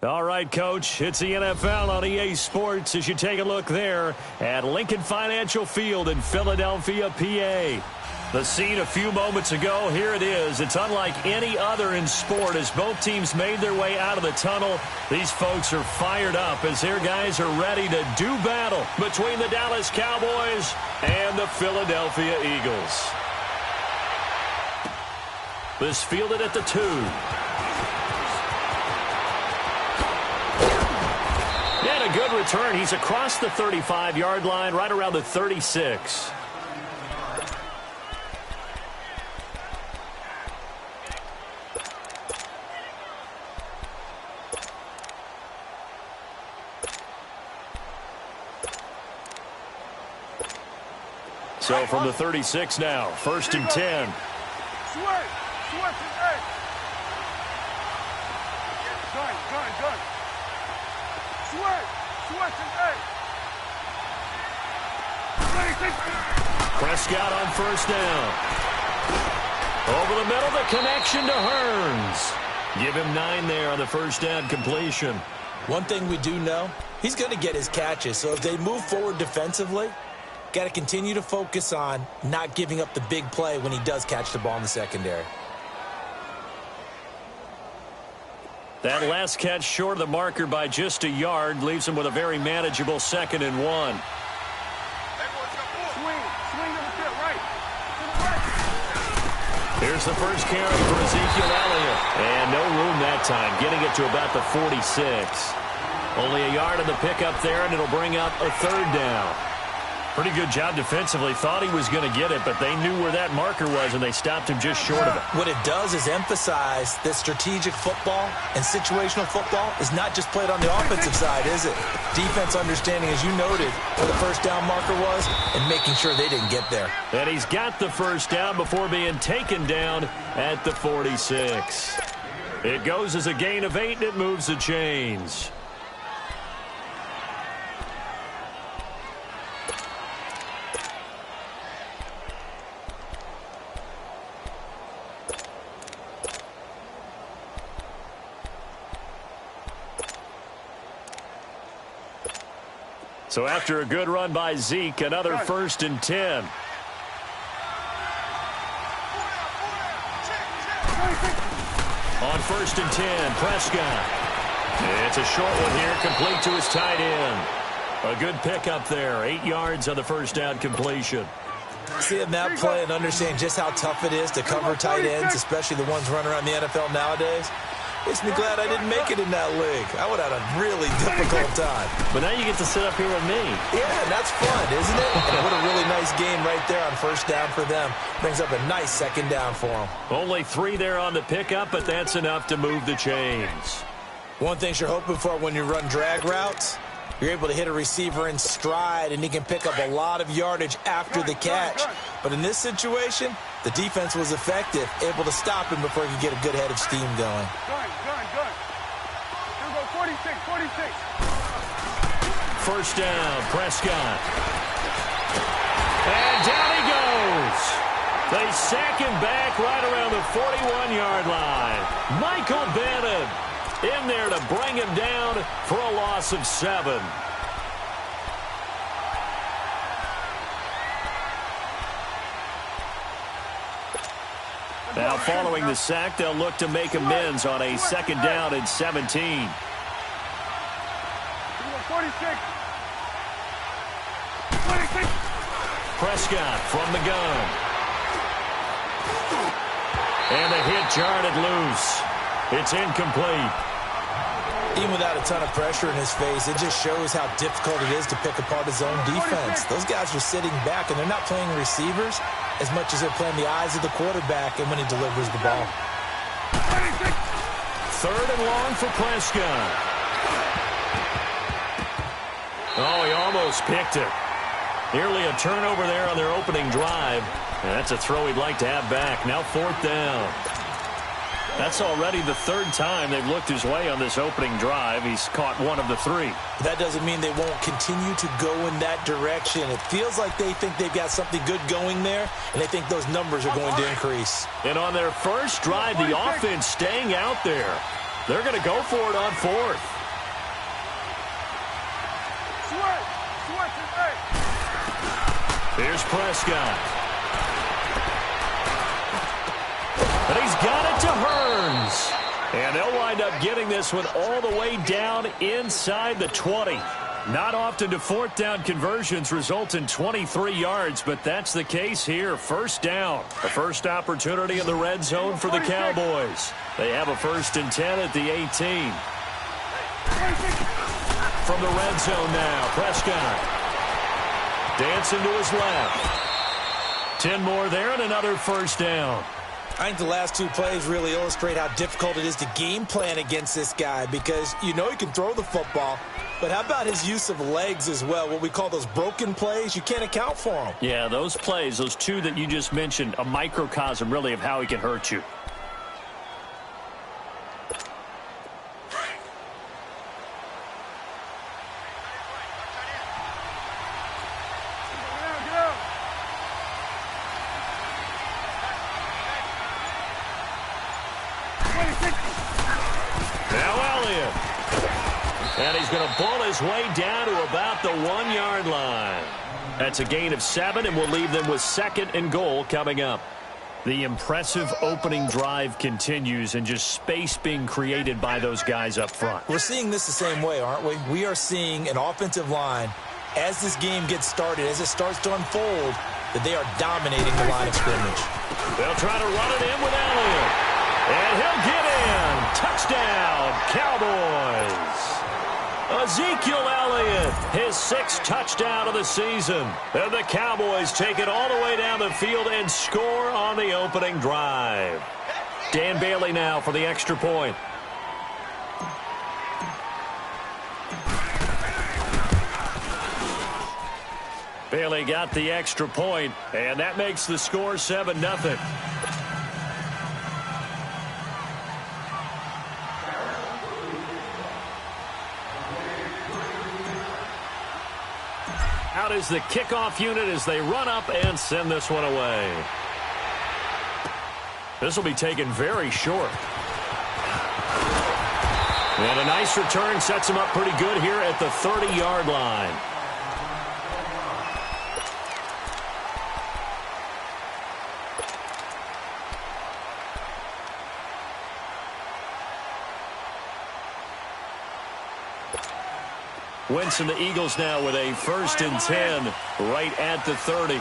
All right, Coach, it's the NFL on EA Sports as you take a look there at Lincoln Financial Field in Philadelphia, PA. The scene a few moments ago, here it is. It's unlike any other in sport as both teams made their way out of the tunnel. These folks are fired up as their guys are ready to do battle between the Dallas Cowboys and the Philadelphia Eagles. This fielded at the 2. And a good return. He's across the 35-yard line, right around the 36. So from the 36 now, 1st and 10. Prescott on 1st down. Over the middle, the connection to Hearns. Give him 9 there on the 1st down completion. One thing we do know, he's going to get his catches. So as they move forward defensively, got to continue to focus on not giving up the big play when he does catch the ball in the secondary. That last catch short of the marker by just a yard leaves him with a very manageable 2nd and 1. Here's the first carry for Ezekiel Elliott. And no room that time, getting it to about the 46. Only a yard on the pickup there, and it'll bring up a 3rd down. Pretty good job defensively. Thought he was going to get it, but they knew where that marker was, and they stopped him just short of it. What it does is emphasize that strategic football and situational football is not just played on the offensive side, is it? Defense understanding, as you noted, where the 1st down marker was and making sure they didn't get there. And he's got the 1st down before being taken down at the 46. It goes as a gain of 8, and it moves the chains. So after a good run by Zeke, another 1st and 10. On 1st and 10, Prescott. It's a short one here, complete to his tight end. A good pickup there, 8 yards on the 1st down completion. Seeing that play and understanding just how tough it is to cover tight ends, especially the ones running around the NFL nowadays, makes me glad I didn't make it in that league. I would have had a really difficult time. But now you get to sit up here with me. Yeah, that's fun, isn't it? And what a really nice game right there on 1st down for them. Brings up a nice 2nd down for them. Only 3 there on the pickup, but that's enough to move the chains. One thing you're hoping for when you run drag routes, you're able to hit a receiver in stride, and he can pick up a lot of yardage after the catch. But in this situation, the defense was effective, able to stop him before he could get a good head of steam going. Here we go, 46. 1st down, Prescott. And down he goes. They sack him back right around the 41-yard line. Michael Bennett in there to bring him down for a loss of 7. Now following the sack, they'll look to make amends on a 2nd down and 17. 46. Prescott from the gun. And the hit jarred loose. It's incomplete. Even without a ton of pressure in his face, it just shows how difficult it is to pick apart his own defense. Those guys are sitting back, and they're not playing receivers as much as they're playing the eyes of the quarterback and when he delivers the ball. 3rd and long for Prescott. Oh, he almost picked it. Nearly a turnover there on their opening drive. And that's a throw he'd like to have back. Now 4th down. That's already the 3rd time they've looked his way on this opening drive. He's caught 1 of the 3. That doesn't mean they won't continue to go in that direction. It feels like they think they've got something good going there, and they think those numbers are going to increase. And on their first drive, the offense staying out there. They're going to go for it on fourth. Here's Prescott. And he's got it to Hearns. And they'll wind up getting this one all the way down inside the 20. Not often do fourth down conversions result in 23 yards, but that's the case here. First down. A first opportunity in the red zone for the Cowboys. They have a 1st and 10 at the 18. From the red zone now, Prescott. Dancing to his left. 10 more there and another first down. I think the last 2 plays really illustrate how difficult it is to game plan against this guy because you know he can throw the football, but how about his use of legs as well, what we call those broken plays? You can't account for them. Yeah, those plays, those 2 that you just mentioned, a microcosm really of how he can hurt you. And he's going to pull his way down to about the 1-yard line. That's a gain of 7, and we'll leave them with 2nd and goal coming up. The impressive opening drive continues, and just space being created by those guys up front. We're seeing this the same way, aren't we? We are seeing an offensive line, as this game gets started, as it starts to unfold, that they are dominating the line of scrimmage. They'll try to run it in with Elliott. And he'll get in. Touchdown, Cowboys. Ezekiel Elliott, his 6th touchdown of the season. And the Cowboys take it all the way down the field and score on the opening drive. Dan Bailey now for the extra point. Bailey got the extra point, and that makes the score 7-0. Out is the kickoff unit as they run up and send this one away. This will be taken very short. And a nice return sets him up pretty good here at the 30-yard line. Wentz and the Eagles now with a 1st and 10 right at the 30.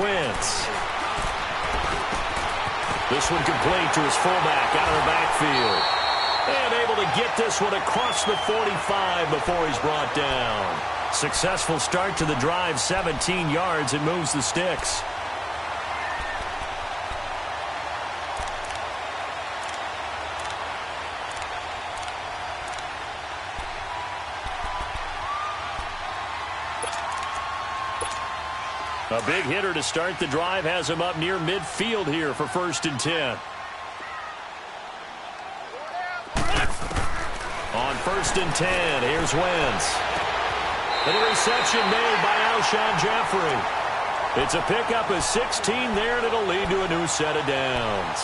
Wentz. This one complete to his fullback out of the backfield. And able to get this one across the 45 before he's brought down. Successful start to the drive, 17 yards, and moves the sticks. A big hitter to start the drive has him up near midfield here for 1st and 10. On 1st and 10, here's Wentz. And a reception made by Alshon Jeffrey. It's a pickup of 16 there, and it'll lead to a new set of downs.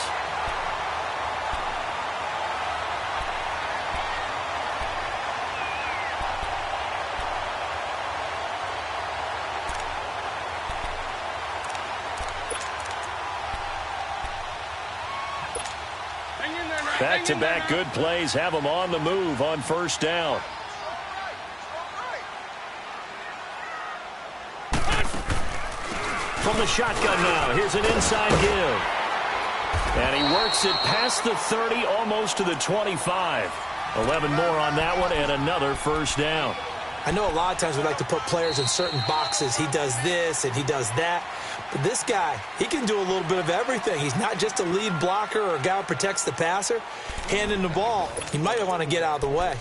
Back-to-back good plays have them on the move on 1st down. From the shotgun now, here's an inside give. And he works it past the 30, almost to the 25. 11 more on that one, and another 1st down. I know a lot of times we like to put players in certain boxes. He does this and he does that. But this guy, he can do a little bit of everything. He's not just a lead blocker or a guy who protects the passer. Handing the ball, he might want to get out of the way.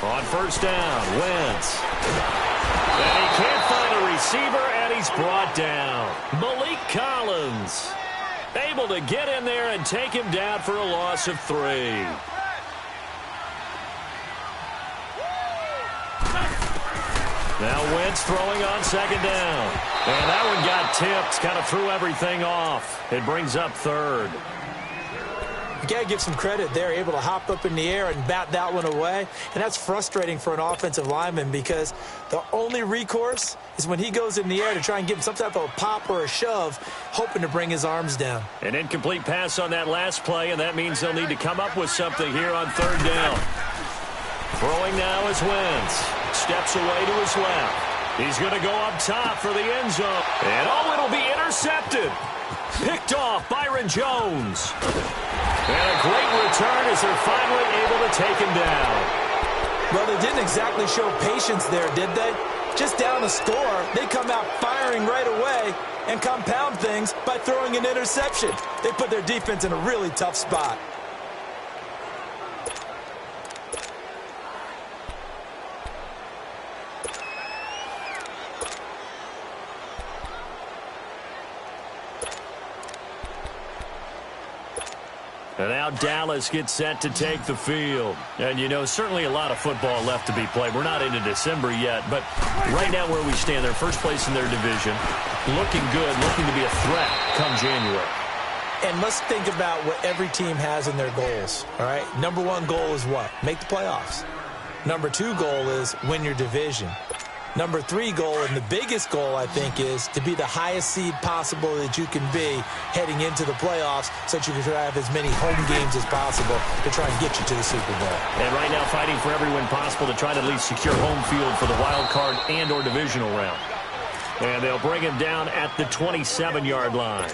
On 1st down, Wentz. And he can't find a receiver, and he's brought down. Malik Collins able to get in there and take him down for a loss of 3. Now Wentz throwing on second down. And that one got tipped, kind of threw everything off. It brings up 3rd. You got to give some credit. They're able to hop up in the air and bat that one away. And that's frustrating for an offensive lineman because the only recourse is when he goes in the air to try and give him some type of a pop or a shove, hoping to bring his arms down. An incomplete pass on that last play, and that means they'll need to come up with something here on 3rd down. Throwing now is Wentz. Steps away to his left. He's going to go up top for the end zone. And it'll be intercepted. Picked off Byron Jones. And a great return as they're finally able to take him down. Well, they didn't exactly show patience there, did they? Just down a score, they come out firing right away and compound things by throwing an interception. They put their defense in a really tough spot. And now Dallas gets set to take the field. And, you know, certainly a lot of football left to be played. We're not into December yet, but right now where we stand, they're first place in their division, looking good, looking to be a threat come January. And let's think about what every team has in their goals, all right? Number 1 goal is what? Make the playoffs. Number 2 goal is win your division. Number 3 goal, and the biggest goal, I think, is to be the highest seed possible that you can be heading into the playoffs so that you can try to have as many home games as possible to try and get you to the Super Bowl. And right now fighting for every win possible to try to at least secure home field for the wild card and or divisional round. And they'll bring him down at the 27-yard line.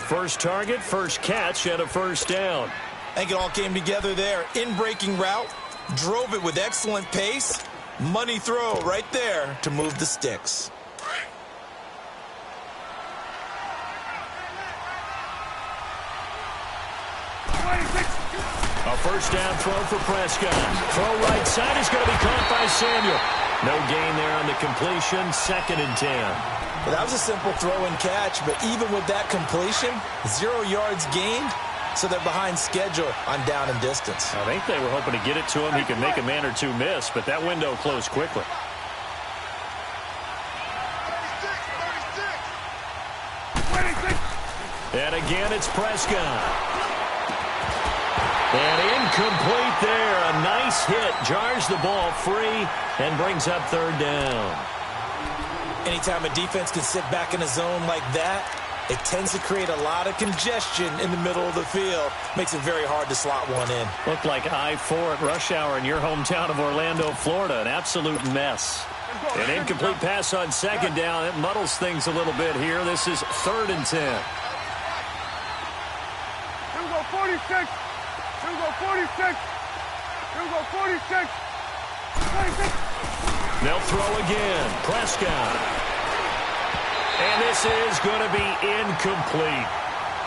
First target, first catch, and a first down. I think it all came together there. In-breaking route, drove it with excellent pace. Money throw right there to move the sticks. A first down throw for Prescott. Throw right side is going to be caught by Samuel. No gain there on the completion. 2nd and 10. Well, that was a simple throw and catch, but even with that completion, 0 yards gained. So they're behind schedule on down and distance. I think they were hoping to get it to him. He could make a man or two miss, but that window closed quickly. And again, it's Prescott. And incomplete there. A nice hit. Jars the ball free and brings up 3rd down. Anytime a defense can sit back in a zone like that, it tends to create a lot of congestion in the middle of the field. Makes it very hard to slot one in. Looked like I-4 at rush hour in your hometown of Orlando, Florida. An absolute mess. An incomplete pass on 2nd down. It muddles things a little bit here. This is 3rd and 10. Here we go, 46. Here we go, 46. Here we go, 46. 26. They'll throw again. Prescott. And this is going to be incomplete.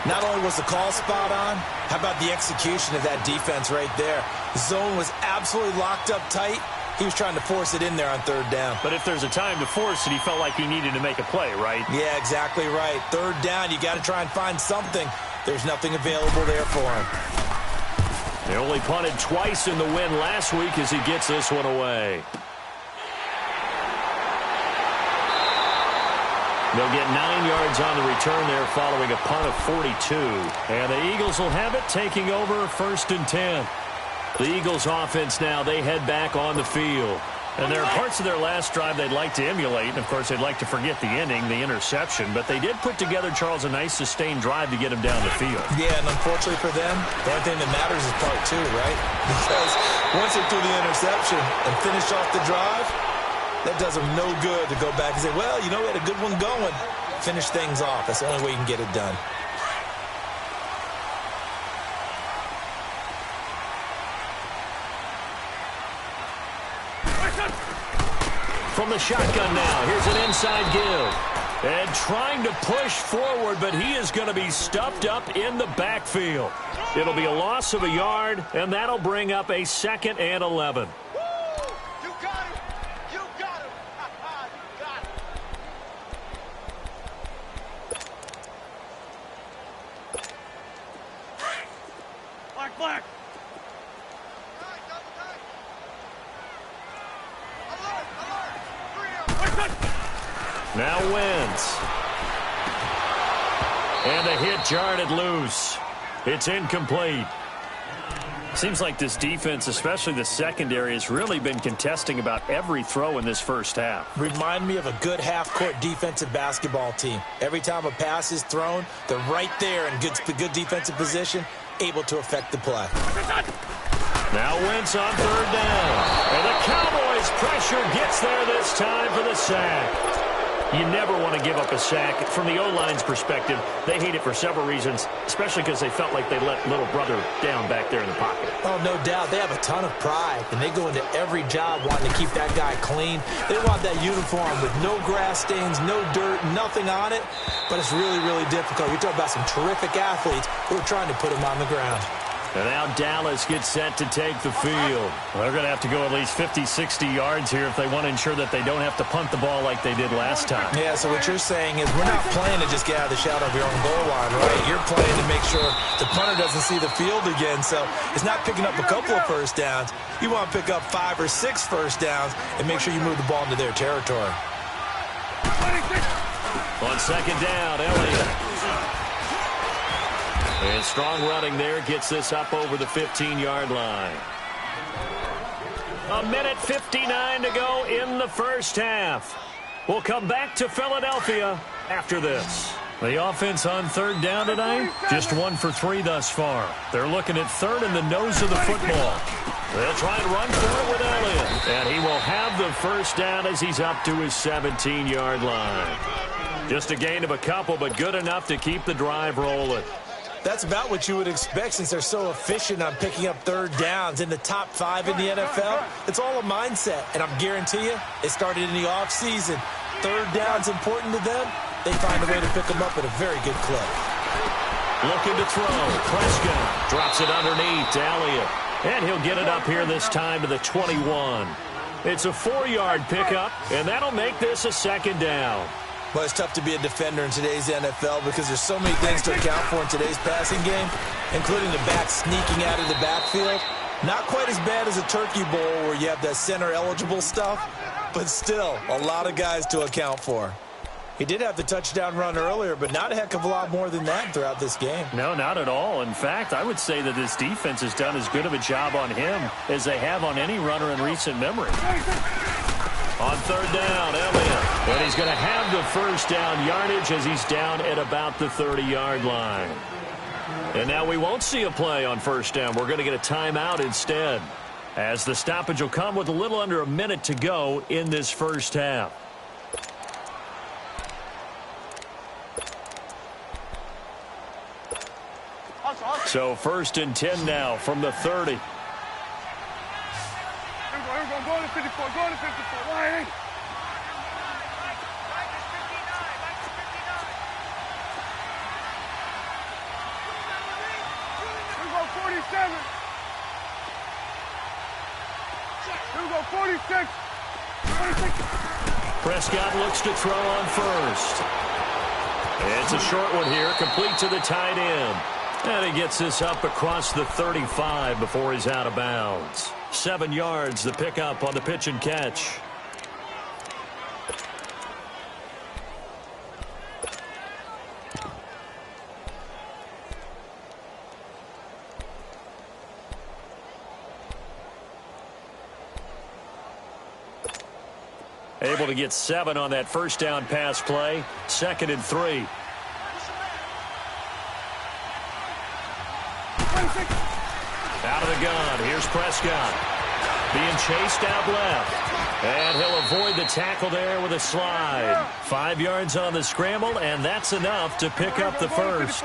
Not only was the call spot on, how about the execution of that defense right there? The zone was absolutely locked up tight. He was trying to force it in there on 3rd down. But if there's a time to force it, he felt like he needed to make a play, right? Yeah, exactly right. 3rd down, you got to try and find something. There's nothing available there for him. They only punted twice in the win last week as he gets this one away. They'll get 9 yards on the return there following a punt of 42. And the Eagles will have it taking over 1st and 10. The Eagles offense now, they head back on the field. And there are parts of their last drive they'd like to emulate. And, of course, they'd like to forget the ending, the interception. But they did put together, Charles, a nice sustained drive to get him down the field. Yeah, and unfortunately for them, the only thing that matters is part 2, right? Because once they threw the interception and finished off the drive, that does them no good to go back and say, well, you know, we had a good one going. Finish things off. That's the only way you can get it done. From the shotgun now, here's an inside give. And trying to push forward, but he is going to be stuffed up in the backfield. It'll be a loss of a yard, and that'll bring up a 2nd and 11. Flag. Now Wentz. And a hit jarred loose. It's incomplete. Seems like this defense, especially the secondary, has really been contesting about every throw in this first half. Remind me of a good half-court defensive basketball team. Every time a pass is thrown, they're right there in good defensive position, able to affect the play. Now Wentz on third down. And the Cowboys pressure gets there this time for the sack. You never want to give up a sack. From the O-line's perspective, they hate it for several reasons, especially because they felt like they let little brother down back there in the pocket. Oh, no doubt. They have a ton of pride, and they go into every job wanting to keep that guy clean. They want that uniform with no grass stains, no dirt, nothing on it, but it's really, really difficult. You're talking about some terrific athletes who are trying to put him on the ground. And now Dallas gets set to take the field. They're going to have to go at least 50, 60 yards here if they want to ensure that they don't have to punt the ball like they did last time. Yeah, so what you're saying is we're not playing to just get out of the shadow of your own goal line, right? You're playing to make sure the punter doesn't see the field again. So it's not picking up a couple of first downs. You want to pick up 5 or 6 first downs and make sure you move the ball into their territory. On second down, Elliott. And strong running there gets this up over the 15-yard line. 1:59 to go in the first half. We'll come back to Philadelphia after this. The offense on third down tonight, just 1 for 3 thus far. They're looking at third in the nose of the football. They'll try and run for it with Elliott. And he will have the first down as he's up to his 17-yard line. Just a gain of a couple, but good enough to keep the drive rolling. That's about what you would expect since they're so efficient on picking up third downs in the top 5 in the NFL. It's all a mindset, and I'm guarantee you it started in the offseason. Third down's important to them. They find a way to pick them up at a very good clip. Looking to throw. Prescott drops it underneath to Elliott. And he'll get it up here this time to the 21. It's a 4-yard pickup, and that'll make this a second down. Well, it's tough to be a defender in today's NFL because there's so many things to account for in today's passing game, including the back sneaking out of the backfield. Not quite as bad as a turkey bowl where you have that center-eligible stuff, but still a lot of guys to account for. He did have the touchdown run earlier, but not a heck of a lot more than that throughout this game. No, not at all. In fact, I would say that this defense has done as good of a job on him as they have on any runner in recent memory. On third down, Elliott. And he's going to have the first down yardage as he's down at about the 30-yard line. And now we won't see a play on first down. We're going to get a timeout instead, as the stoppage will come with a little under a minute to go in this first half. So 1st and 10 now from the 30. Here we go. Go to 54. Go to 54. Why? Here we go. 47. Here we go. 46. 46. Prescott looks to throw on first. It's a short one here, complete to the tight end. And he gets this up across the 35 before he's out of bounds. 7 yards, the pickup on the pitch and catch. Able to get 7 on that first down pass play. 2nd and 3. Out of the gun. Here's Prescott. Being chased out left. And he'll avoid the tackle there with a slide. 5 yards on the scramble, and that's enough to pick up the first.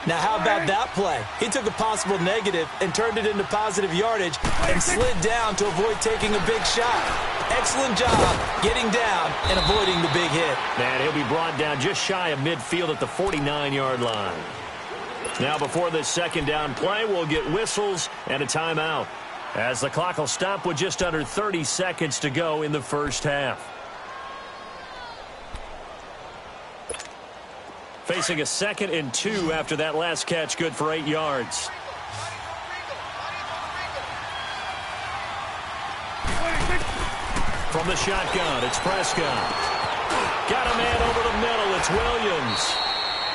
Now, how about that play? He took a possible negative and turned it into positive yardage and slid down to avoid taking a big shot. Excellent job getting down and avoiding the big hit. And he'll be brought down just shy of midfield at the 49-yard line. Now, before this second down play, we'll get whistles and a timeout, as the clock will stop with just under 30 seconds to go in the first half. Facing a 2nd and 2 after that last catch, good for 8 yards. From the shotgun, it's Prescott. Got a man over the middle. It's Williams.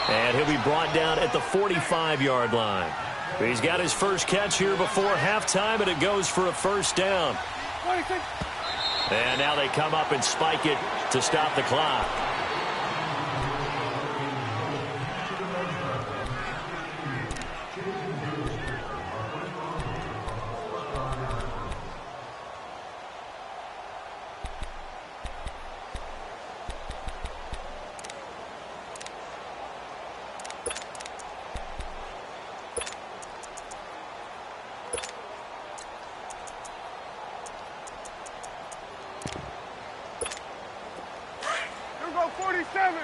And he'll be brought down at the 45-yard line. He's got his first catch here before halftime, and it goes for a first down. 26. And now they come up and spike it to stop the clock. Go 47.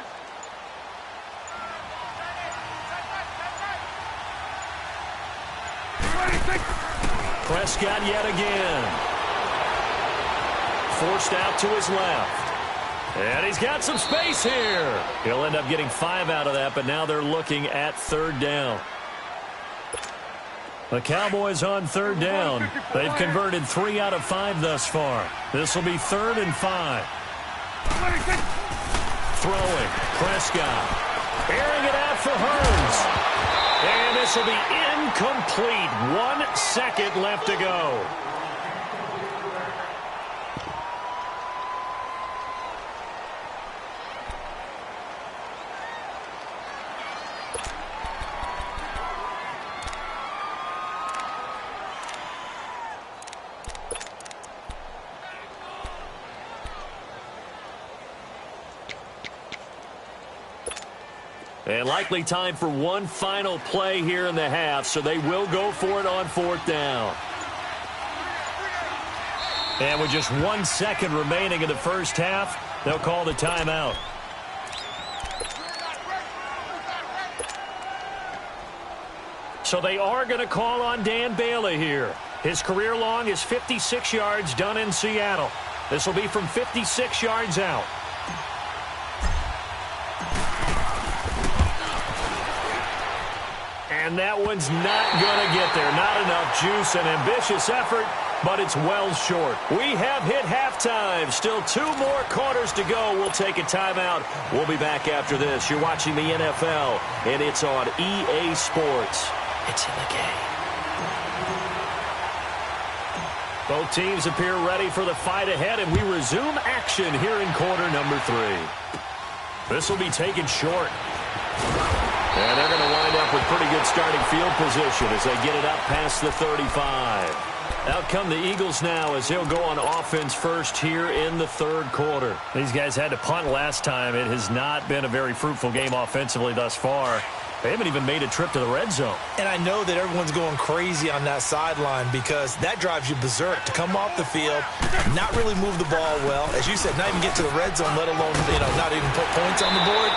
Prescott yet again. Forced out to his left. And he's got some space here. He'll end up getting 5 out of that, but now they're looking at third down. The Cowboys on third down. They've converted 3 out of 5 thus far. This will be 3rd and 5. 26. Throwing, Prescott, airing it out for Hurns. And this will be incomplete. 1 second left to go. And likely time for one final play here in the half, so they will go for it on 4th down. And with just 1 second remaining in the first half, they'll call the timeout. So they are going to call on Dan Bailey here. His career long is 56 yards done in Seattle. This will be from 56 yards out. And that one's not going to get there. Not enough juice, an ambitious effort, but it's well short. We have hit halftime. Still 2 more quarters to go. We'll take a timeout. We'll be back after this. You're watching the NFL, and it's on EA Sports. It's in the game. Both teams appear ready for the fight ahead, and we resume action here in quarter number 3. This will be taken short. And they're going to wind up with pretty good starting field position as they get it up past the 35. Out come the Eagles now as they'll go on offense first here in the 3rd quarter. These guys had to punt last time. It has not been a very fruitful game offensively thus far. They haven't even made a trip to the red zone. And I know that everyone's going crazy on that sideline because that drives you berserk to come off the field, not really move the ball well. As you said, not even get to the red zone, let alone, not even put points on the board.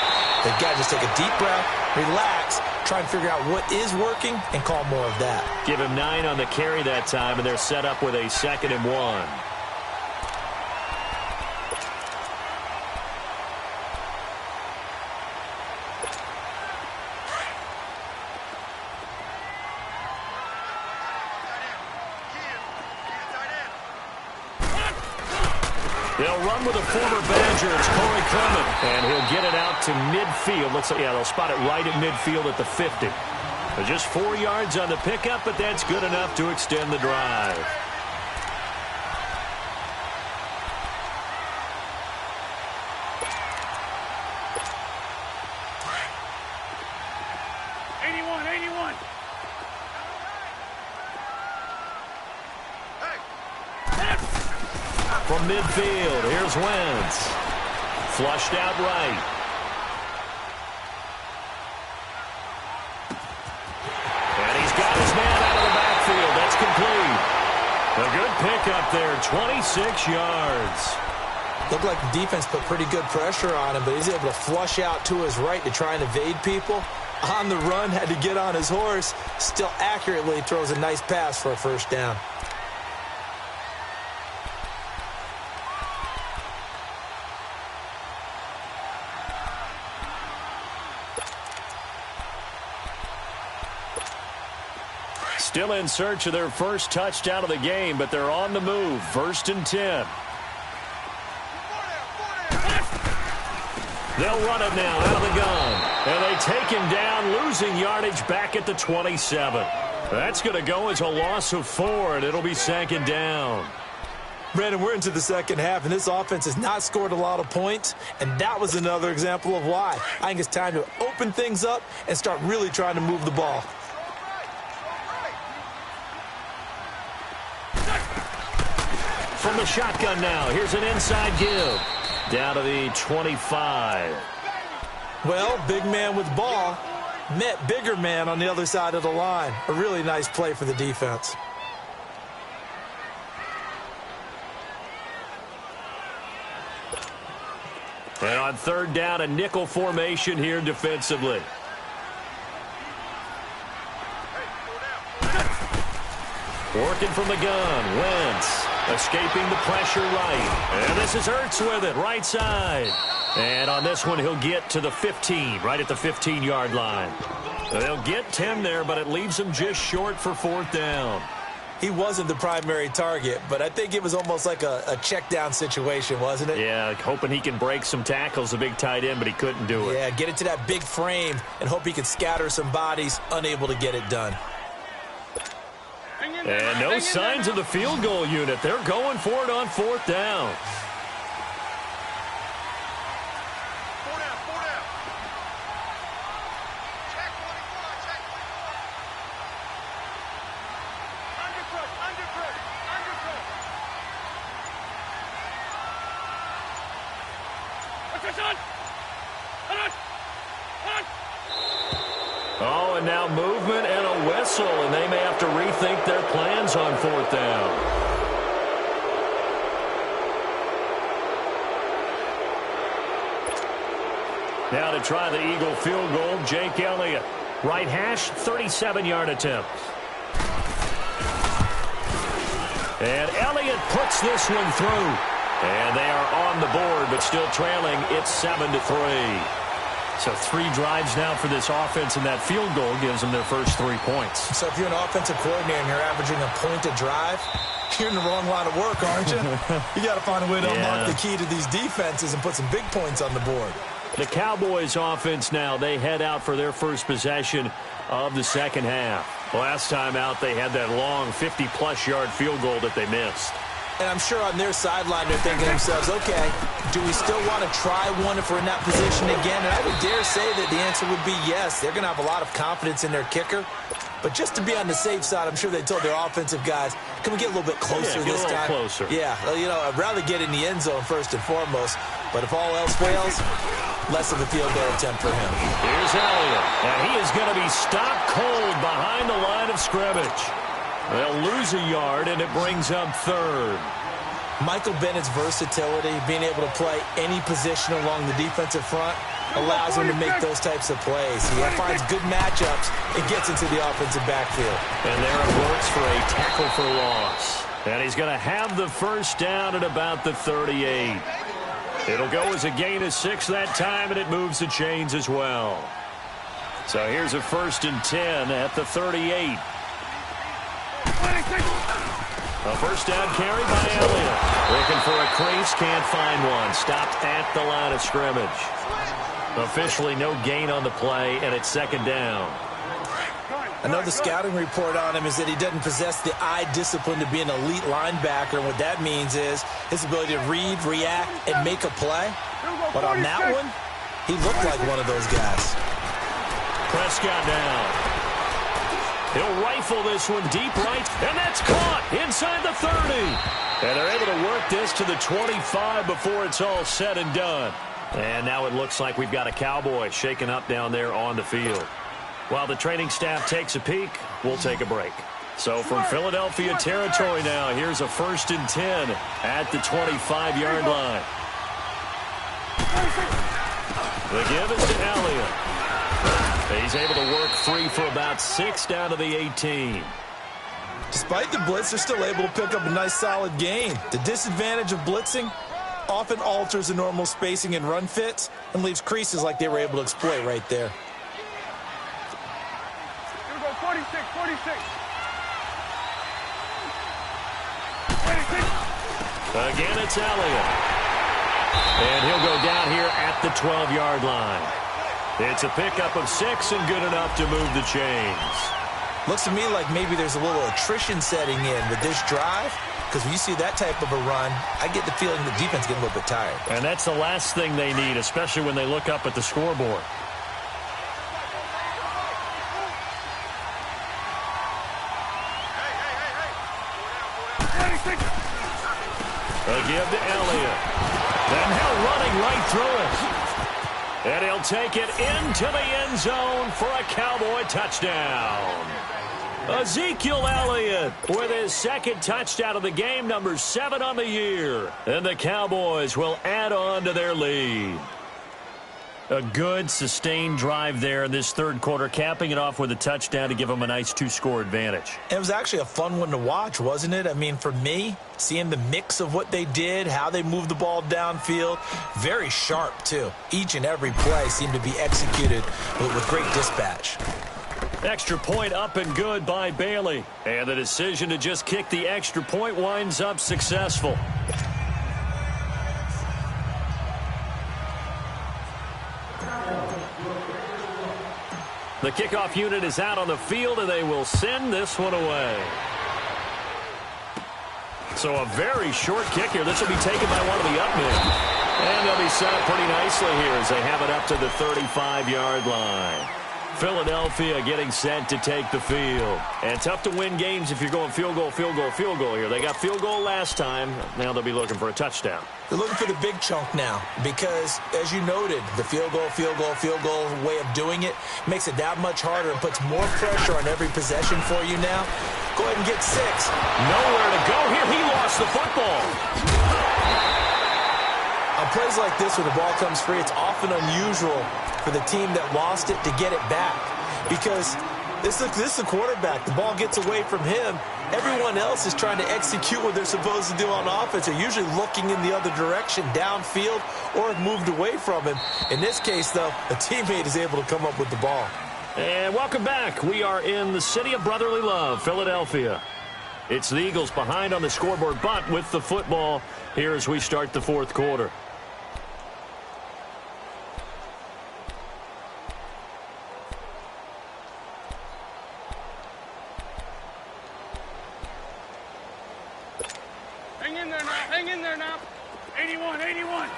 They've got to just take a deep breath, relax, try and figure out what is working, and call more of that. Give him 9 on the carry that time, and they're set up with a 2nd and 1. They'll run with a former Badger. It's Corey Clement. And he'll get it out to midfield. Looks like, they'll spot it right at midfield at the 50. But just 4 yards on the pickup, but that's good enough to extend the drive. From midfield, here's Wentz. Flushed out right. And he's got his man out of the backfield. That's complete. A good pickup there, 26 yards. Looked like the defense put pretty good pressure on him, but he's able to flush out to his right to try and evade people. On the run, had to get on his horse. Still accurately throws a nice pass for a first down. Still in search of their first touchdown of the game, but they're on the move. 1st and 10. They'll run it now out of the gun. And they take him down, losing yardage back at the 27. That's going to go as a loss of 4, and it'll be second down. Brandon, we're into the second half, and this offense has not scored a lot of points, and that was another example of why. I think it's time to open things up and start really trying to move the ball. From the shotgun now, here's an inside give. Down to the 25. Well, big man with ball met bigger man on the other side of the line. A really nice play for the defense. And on third down, a nickel formation here defensively. Working from the gun, Wentz escaping the pressure right. And this is Ertz with it, right side. And on this one, he'll get to the 15, right at the 15-yard line. They'll get 10 there, but it leaves them just short for fourth down. He wasn't the primary target, but I think it was almost like a check down situation, wasn't it? Yeah, hoping he can break some tackles, a big tight end, but he couldn't do it. Yeah, get it to that big frame and hope he can scatter some bodies, unable to get it done. And no signs of the field goal unit. They're going for it on fourth down. Oh, and now movement and a whistle, and they may have to rethink their plans on fourth down. Now to try the Eagle field goal, Jake Elliott. Right hash, 37-yard attempt. And Elliott puts this one through. And they are on the board, but still trailing. It's 7-3. So 3 drives now for this offense, and that field goal gives them their first 3 points. So if you're an offensive coordinator and you're averaging a point a drive, you're in the wrong line of work, aren't you? You got to find a way to unlock the key to these defenses and put some big points on the board. The Cowboys offense now, they head out for their first possession of the second half. Last time out, they had that long 50-plus yard field goal that they missed. And I'm sure on their sideline they're thinking to themselves, okay, do we still want to try one if we're in that position again? And I would dare say that the answer would be yes. They're going to have a lot of confidence in their kicker. But just to be on the safe side, I'm sure they told their offensive guys, can we get a little bit closer this time? Closer. Yeah, you know, I'd rather get in the end zone first and foremost. But if all else fails, less of a field goal attempt for him. Here's Elliott. And he is going to be stopped cold behind the line of scrimmage. They'll lose a yard, and it brings up third. Michael Bennett's versatility, being able to play any position along the defensive front, allows him to make those types of plays. He finds good matchups and gets into the offensive backfield. And there it works for a tackle for loss. And he's going to have the first down at about the 38. It'll go as a gain of 6 that time, and it moves the chains as well. So here's a 1st and 10 at the 38. A first down carry by Elliott. Looking for a crease, can't find one. Stopped at the line of scrimmage. Officially no gain on the play, and it's second down. Another scouting report on him is that he doesn't possess the eye discipline to be an elite linebacker. And what that means is his ability to read, react, and make a play. But on that one, he looked like one of those guys. Prescott down. He'll rifle this one deep right, and that's caught inside the 30. And they're able to work this to the 25 before it's all said and done. And now it looks like we've got a Cowboy shaken up down there on the field. While the training staff takes a peek, we'll take a break. So from Philadelphia territory now, here's a 1st and 10 at the 25-yard line. The give is to Elliott. He's able to work free for about 6 down to the 18. Despite the blitz, they're still able to pick up a nice solid gain. The disadvantage of blitzing often alters the normal spacing and run fits and leaves creases like they were able to exploit right there. Here we go, 46, 46. Again, it's Elliott. And he'll go down here at the 12-yard line. It's a pickup of 6 and good enough to move the chains. Looks to me like maybe there's a little attrition setting in with this drive, because when you see that type of a run, I get the feeling the defense getting a little bit tired. And that's the last thing they need, especially when they look up at the scoreboard. A give to Elliott. And he'll running right through it. And he'll take it into the end zone for a Cowboy touchdown. Ezekiel Elliott with his second touchdown of the game, number 7 on the year. And the Cowboys will add on to their lead. A good, sustained drive there in this third quarter, capping it off with a touchdown to give them a nice 2-score advantage. It was actually a fun one to watch, wasn't it? I mean, for me, seeing the mix of what they did, how they moved the ball downfield, very sharp, too. Each and every play seemed to be executed with great dispatch. Extra point up and good by Bailey. And the decision to just kick the extra point winds up successful. The kickoff unit is out on the field, and they will send this one away. So a very short kick here. This will be taken by one of the up men. And they'll be set up pretty nicely here as they have it up to the 35-yard line. Philadelphia getting set to take the field. And tough to win games if you're going field goal, field goal, field goal here. They got field goal last time. Now they'll be looking for a touchdown. They're looking for the big chunk now because, as you noted, the field goal, field goal, field goal way of doing it makes it that much harder and puts more pressure on every possession for you now. Go ahead and get 6. Nowhere to go here. He lost the football. On plays like this where the ball comes free, it's often unusual for the team that lost it to get it back because this is the quarterback. The ball gets away from him. Everyone else is trying to execute what they're supposed to do on offense. They're usually looking in the other direction, downfield, or have moved away from him. In this case, though, a teammate is able to come up with the ball. And welcome back. We are in the city of brotherly love, Philadelphia. It's the Eagles behind on the scoreboard, but with the football here as we start the fourth quarter. Hang in there now. 81, 81.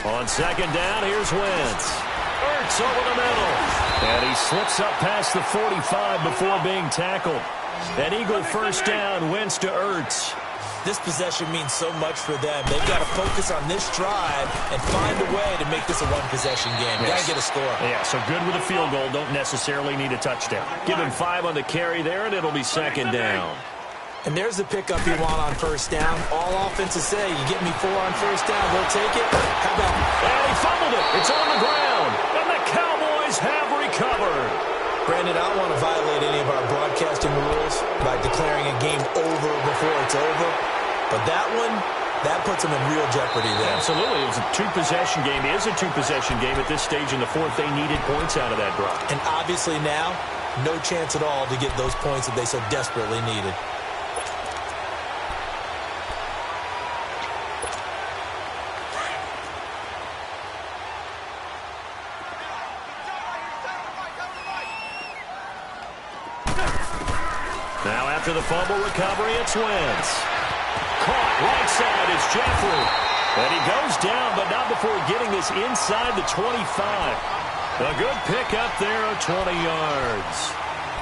On second down, here's Wentz. Ertz over the middle. And he slips up past the 45 before being tackled. An Eagle first down, Wentz to Ertz. This possession means so much for them. They've got to focus on this drive and find a way to make this a one-possession game. Got to get a score. Yeah, so good with a field goal. Don't necessarily need a touchdown. Give him 5 on the carry there, and it'll be second down. And there's the pickup you want on first down. All offenses say, you get me 4 on first down, we'll take it. How about... And he fumbled it. It's on the ground. And the Cowboys have recovered. Brandon, I don't want to violate any of our broadcasting rules by declaring a game over before it's over. But that one, that puts them in real jeopardy there. Absolutely. It was a 2-possession game. It is a 2-possession game at this stage in the fourth. They needed points out of that drive. And obviously now, no chance at all to get those points that they so desperately needed. Now after the fumble recovery, it's Wentz. Caught right side is Jeffrey. And he goes down, but not before getting this inside the 25. A good pickup there of 20 yards.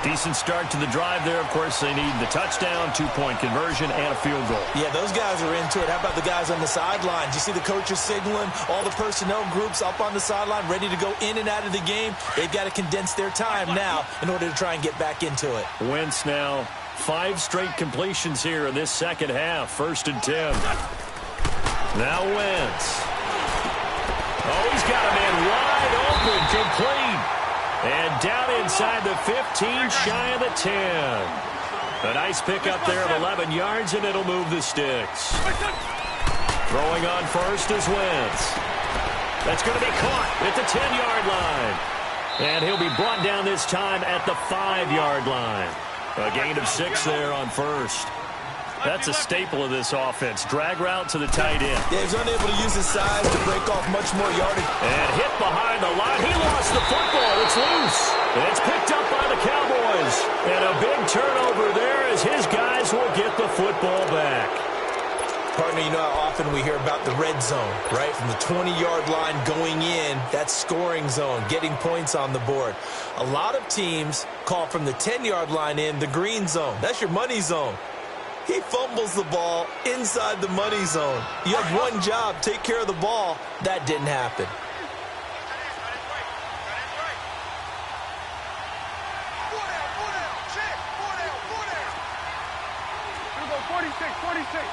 Decent start to the drive there. Of course, they need the touchdown, 2-point conversion, and a field goal. Yeah, those guys are into it. How about the guys on the sidelines? You see the coaches signaling, all the personnel groups up on the sideline, ready to go in and out of the game. They've got to condense their time now in order to try and get back into it. Wentz now 5 straight completions here in this second half. 1st and 10. Now Wentz. Oh, he's got a man wide open, complete. And down inside the 15, shy of the 10. A nice pickup there of 11 yards, and it'll move the sticks. Throwing on first is Wentz. That's going to be caught at the 10-yard line. And he'll be brought down this time at the 5-yard line. A gain of 6 there on first. That's a staple of this offense. Drag route to the tight end. Yeah, he's unable to use his size to break off much more yardage. And hit behind the line. He lost the football. It's loose. And it's picked up by the Cowboys. And a big turnover there as his guys will get the football back. Partner, you know how often we hear about the red zone, right? From the 20-yard line going in, that scoring zone, getting points on the board. A lot of teams call from the 10-yard line in the green zone. That's your money zone. He fumbles the ball inside the money zone. You have one job, take care of the ball. That didn't happen. We'll go 46, 46.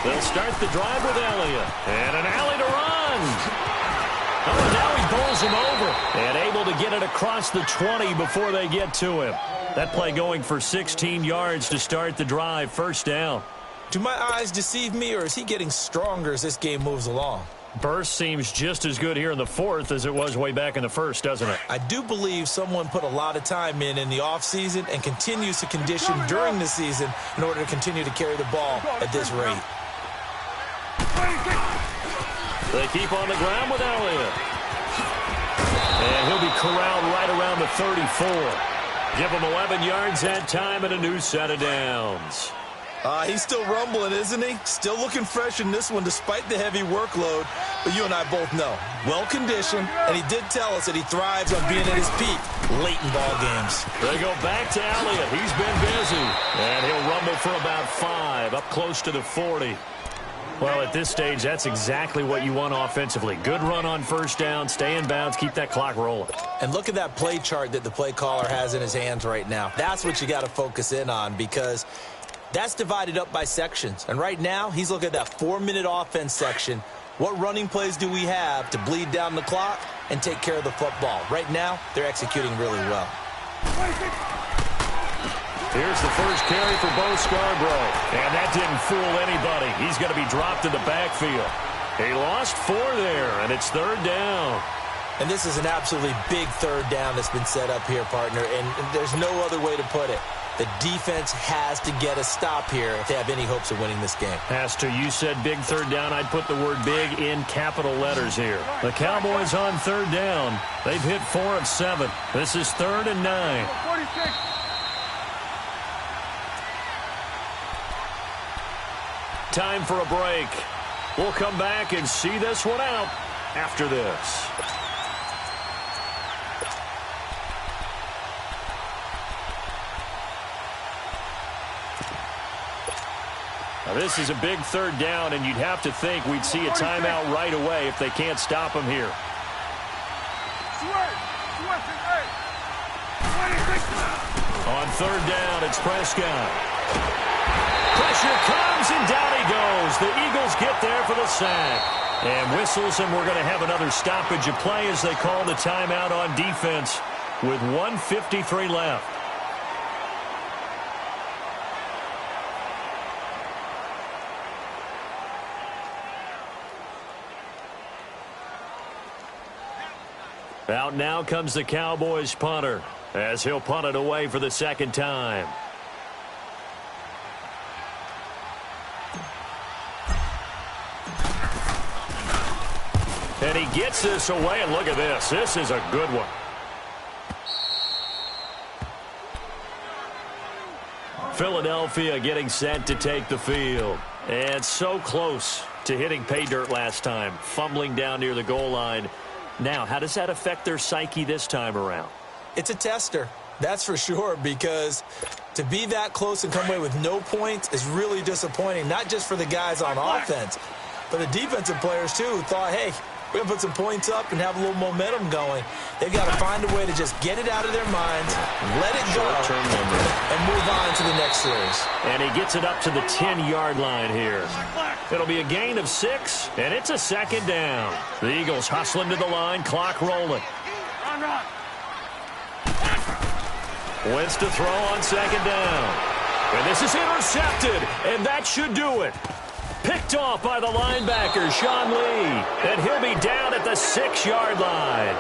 They'll start the drive with Elliott. And an alley to run. Oh, and now he bowls him over. And able to get it across the 20 before they get to him. That play going for 16 yards to start the drive. First down. Do my eyes deceive me, or is he getting stronger as this game moves along? Burst seems just as good here in the fourth as it was way back in the first, doesn't it? I do believe someone put a lot of time in the offseason and continues to condition during the season in order to continue to carry the ball at this rate. They keep on the ground with Elliott. And he'll be corralled right around the 34. Give him 11 yards that time and a new set of downs. He's still rumbling, isn't he? Still looking fresh in this one despite the heavy workload. But you and I both know, well-conditioned, and he did tell us that he thrives on being at his peak late in ball games. They go back to Elliott. He's been busy. And he'll rumble for about 5, up close to the 40. Well, at this stage, that's exactly what you want offensively. Good run on first down, stay in bounds, keep that clock rolling. And look at that play chart that the play caller has in his hands right now. That's what you got to focus in on, because that's divided up by sections. And right now, he's looking at that 4-minute offense section. What running plays do we have to bleed down the clock and take care of the football? Right now, they're executing really well. Here's the first carry for Bo Scarborough. And that didn't fool anybody. He's going to be dropped in the backfield. He lost 4 there, and it's third down. And this is an absolutely big third down that's been set up here, partner, and there's no other way to put it. The defense has to get a stop here if they have any hopes of winning this game. Pastor, you said big third down. I'd put the word big in capital letters here. The Cowboys on third down. They've hit 4 of 7. This is 3rd and 9. 46. Time for a break. We'll come back and see this one out after this. Now, this is a big third down, and you'd have to think we'd see a timeout right away if they can't stop him here. On third down, it's Prescott. Pressure comes, and down he goes. The Eagles get there for the sack. And whistles, and we're going to have another stoppage of play as they call the timeout on defense with 1:53 left. Out now comes the Cowboys punter as he'll punt it away for the second time. And he gets this away, and look at this. This is a good one. Philadelphia getting set to take the field. And so close to hitting pay dirt last time, fumbling down near the goal line. Now, how does that affect their psyche this time around? It's a tester, that's for sure, because to be that close and come away with no points is really disappointing, not just for the guys on offense, but the defensive players, too, who thought, hey, we're going to put some points up and have a little momentum going. They've got to find a way to just get it out of their minds, let it go, and move on to the next series. And he gets it up to the 10-yard line here. It'll be a gain of 6, and it's a second down. The Eagles hustling to the line, clock rolling. Wentz to throw on second down. And this is intercepted, and that should do it. Picked off by the linebacker, Sean Lee. And he'll be down at the 6-yard line.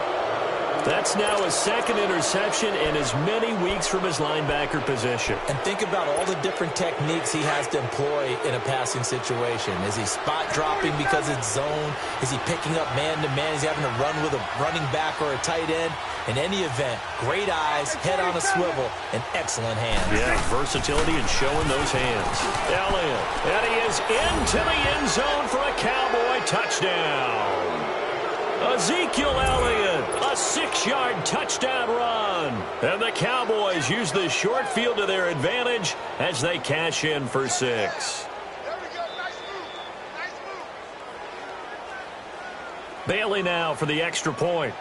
That's now his second interception in as many weeks from his linebacker position. And think about all the different techniques he has to employ in a passing situation. Is he spot dropping because it's zone? Is he picking up man-to-man? Is he having to run with a running back or a tight end? In any event, great eyes, head on a swivel, and excellent hands. Yeah, versatility and showing those hands. Elliott, and he is into the end zone for a Cowboy touchdown. Ezekiel Elliott, a 6-yard touchdown run. And the Cowboys use the short field to their advantage as they cash in for 6. There we go. Nice move. Nice move. Bailey now for the extra point.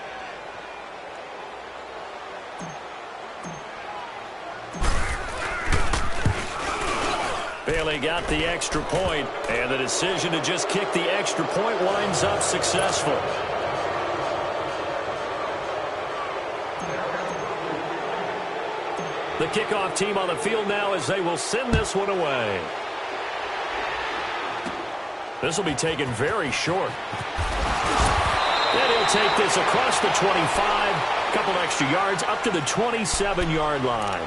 Bailey got the extra point, and the decision to just kick the extra point winds up successful. The kickoff team on the field now as they will send this one away. This will be taken very short. And he'll take this across the 25, a couple extra yards up to the 27-yard line.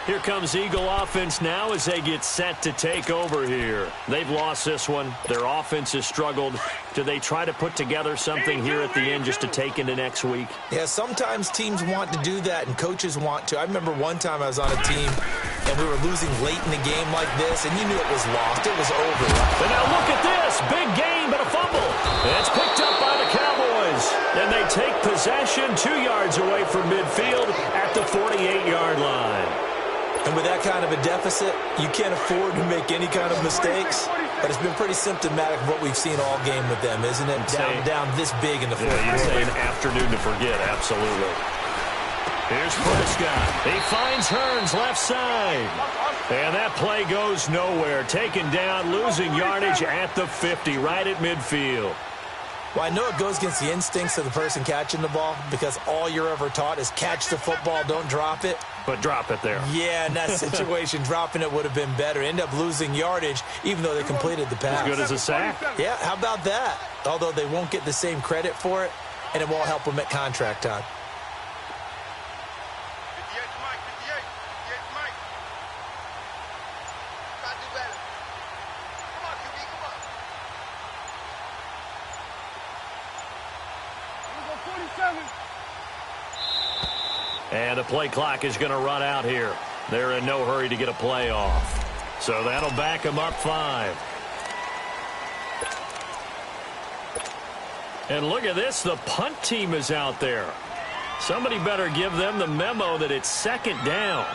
Here comes Eagle offense now as they get set to take over here. They've lost this one. Their offense has struggled. Do they try to put together something here at the end just to take into next week? Yeah, sometimes teams want to do that and coaches want to. I remember one time I was on a team and we were losing late in the game like this, and you knew it was lost. It was over. And now look at this. Big game, but a fumble. It's picked up by the Cowboys. And they take possession 2 yards away from midfield at the 48-yard line. And with that kind of a deficit, you can't afford to make any kind of mistakes. But it's been pretty symptomatic of what we've seen all game with them, isn't it? Down this big in the fourth quarter. You'd say an afternoon to forget, absolutely. Here's Prescott. He finds Hearns left side. And that play goes nowhere. Taken down, losing yardage at the 50, right at midfield. Well, I know it goes against the instincts of the person catching the ball because all you're ever taught is catch the football, don't drop it. But drop it there. Yeah, in that situation, dropping it would have been better. End up losing yardage, even though they completed the pass. As good as a sack. Yeah, how about that? Although they won't get the same credit for it, and it won't help them at contract time. 58 to Mike, 58 to Mike. Gotta do better. Come on, QB, come on. Here we go, 47. And the play clock is going to run out here. They're in no hurry to get a play off. So that'll back them up 5. And look at this. The punt team is out there. Somebody better give them the memo that it's second down.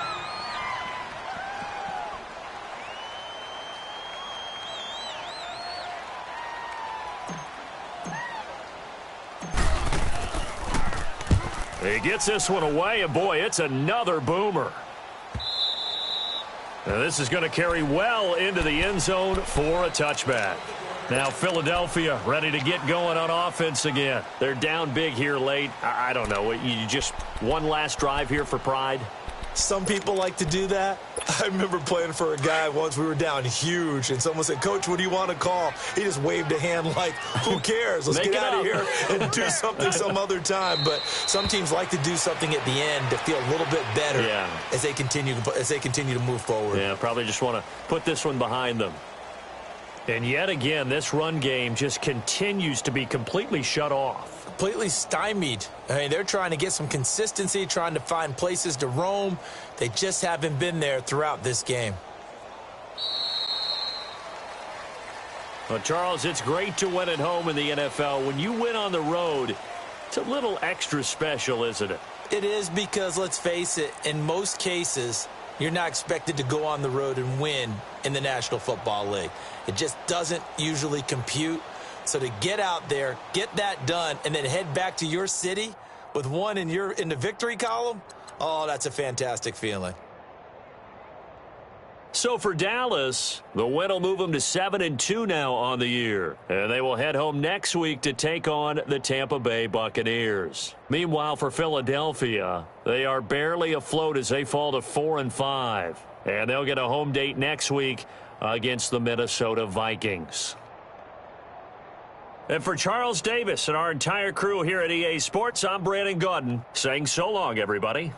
He gets this one away, and boy, it's another boomer. Now this is going to carry well into the end zone for a touchback. Now Philadelphia ready to get going on offense again. They're down big here late. I don't know. You just one last drive here for pride? Some people like to do that. I remember playing for a guy once. We were down huge, and someone said, "Coach, what do you want to call?" He just waved a hand like, who cares? Let's get out of here and do something some other time. But some teams like to do something at the end to feel a little bit better as they continue to move forward. Yeah, probably just want to put this one behind them. And yet again, this run game just continues to be completely shut off. Completely stymied. I mean, they're trying to get some consistency, trying to find places to roam. They just haven't been there throughout this game. Well, Charles, it's great to win at home in the NFL. When you win on the road, it's a little extra special, isn't it? It is because, let's face it, in most cases, you're not expected to go on the road and win in the National Football League. It just doesn't usually compute. So to get out there, get that done, and then head back to your city with one in the victory column, oh, that's a fantastic feeling. So for Dallas, the win will move them to 7-2 now on the year. And they will head home next week to take on the Tampa Bay Buccaneers. Meanwhile, for Philadelphia, they are barely afloat as they fall to 4-5. And they'll get a home date next week against the Minnesota Vikings. And for Charles Davis and our entire crew here at EA Sports, I'm Brandon Gaudin saying so long, everybody.